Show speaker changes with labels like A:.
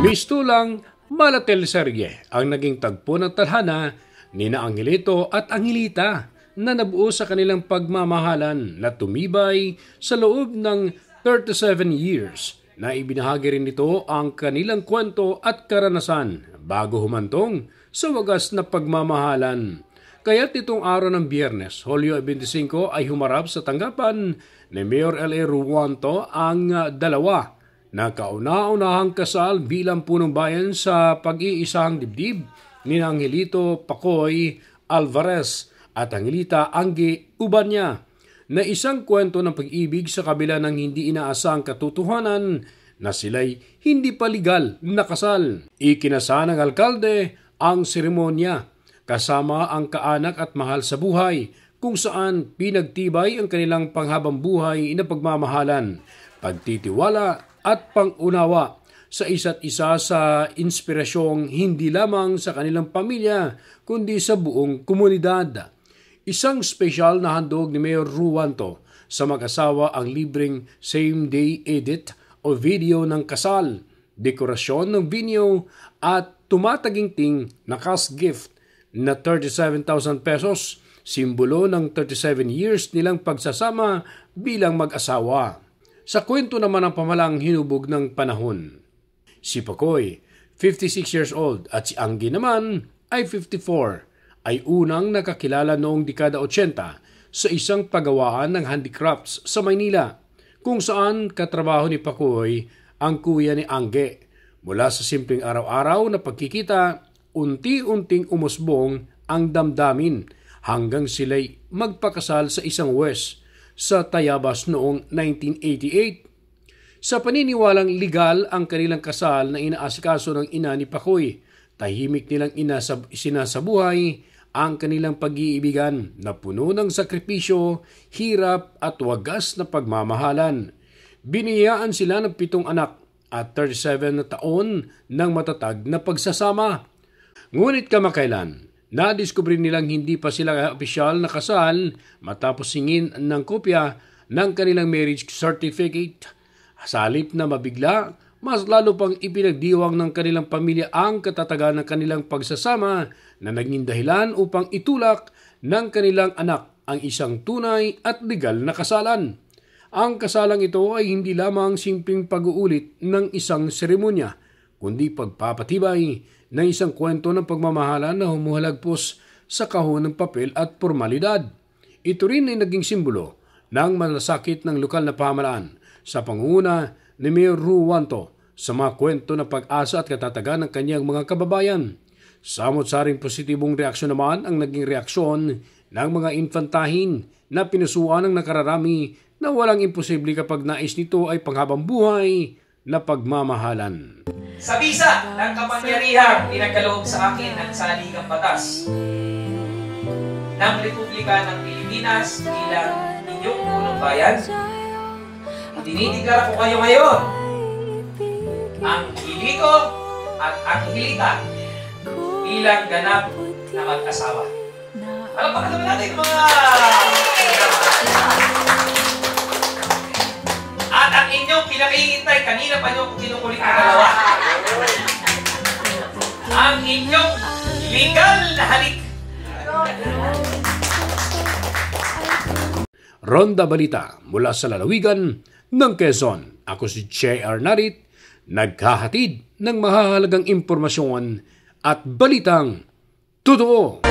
A: Mistulang Malatelserye ang naging tagpo ng tadhana ni na Angelito at Angelita na nabuo sa kanilang pagmamahalan na tumibay sa loob ng 37 years na ibinahagi rin nito ang kanilang kwento at karanasan bago humantong sa wagas na pagmamahalan. Kaya't itong araw ng Biyernes, Hulyo 25 ay humarap sa tanggapan ni Mayor L.A. Ruanto ang dalawa na kauna-unahang kasal bilang punong bayan sa pag-iisang dibdib ni Angelito Pacoy Alvarez at Angelita Angge Ubanya na isang kwento ng pag-ibig sa kabila ng hindi inaasang katotohanan na sila'y hindi pa legal na kasal. Ikinasa ng alkalde ang seremonya kasama ang kaanak at mahal sa buhay kung saan pinagtibay ang kanilang panghabang buhay na pagmamahalan, pagtitiwala at pangunawa sa isa't isa sa inspirasyong hindi lamang sa kanilang pamilya kundi sa buong komunidad. Isang espesyal na handog ni Mayor Ruanto sa mag-asawa ang libreng same-day edit o video ng kasal, dekorasyon ng venue at tumataginting na cash gift na 37,000 pesos, simbolo ng 37 years nilang pagsasama bilang mag-asawa. Sa kwento naman ang pamalang hinubog ng panahon. Si Pacoy, 56 years old at si Angge naman ay 54, ay unang nakakilala noong dekada 80 sa isang pagawaan ng handicrafts sa Maynila, kung saan katrabaho ni Pacoy ang kuya ni Angge. Mula sa simpleng araw-araw na pagkikita, unti-unting umusbong ang damdamin hanggang sila'y magpakasal sa isang West sa Tayabas noong 1988. Sa paniniwalang legal ang kanilang kasal na inaasikaso ng ina ni Pacoy, tahimik nilang sinasabuhay ang kanilang pag-iibigan na puno ng sakripisyo, hirap at wagas na pagmamahalan. Biniyaan sila ng 7 anak at 37 na taon ng matatag na pagsasama. Ngunit kamakailan, nadiskubre nilang hindi pa sila opisyal na kasal matapos singin ng kopya ng kanilang marriage certificate. Sa halip na mabigla, mas lalo pang ipinagdiwang ng kanilang pamilya ang katatagan ng kanilang pagsasama na naging dahilan upang itulak ng kanilang anak ang isang tunay at legal na kasalan. Ang kasalang ito ay hindi lamang simpleng pag-uulit ng isang seremonya, kundi pagpapatibay ng isang kwento ng pagmamahalan na humuhalagpos sa kahon ng papel at formalidad. Ito rin ay naging simbolo ng malasakit ng lokal na pamahalaan sa pangunguna ni Mayor Ruanto sa mga kwento ng pag-asa at katatagan ng kanyang mga kababayan. Samot-saring positibong reaksyon naman ang naging reaksyon ng mga infantahin na pinusuan ng nakararami na walang imposible kapag nais nito ay panghabang buhay na pagmamahalan.
B: Sa bisa ng kapangyarihang pinagkaloob sa akin ng saligang batas ng Republika ng Pilipinas bilang inyong punong bayan, dinideklara ko kayo ngayon ang Angelito at Angelita bilang ganap na mag-asawa. Palakpakan naman natin mga... At ang inyong pinakihintay, kanina pa nyo kinukulit na dalawa. Ang inyong legal na halik.
A: Ronda Balita mula sa lalawigan ng Quezon. Ako si J.R. Narit, naghahatid ng mahahalagang impormasyon at balitang totoo.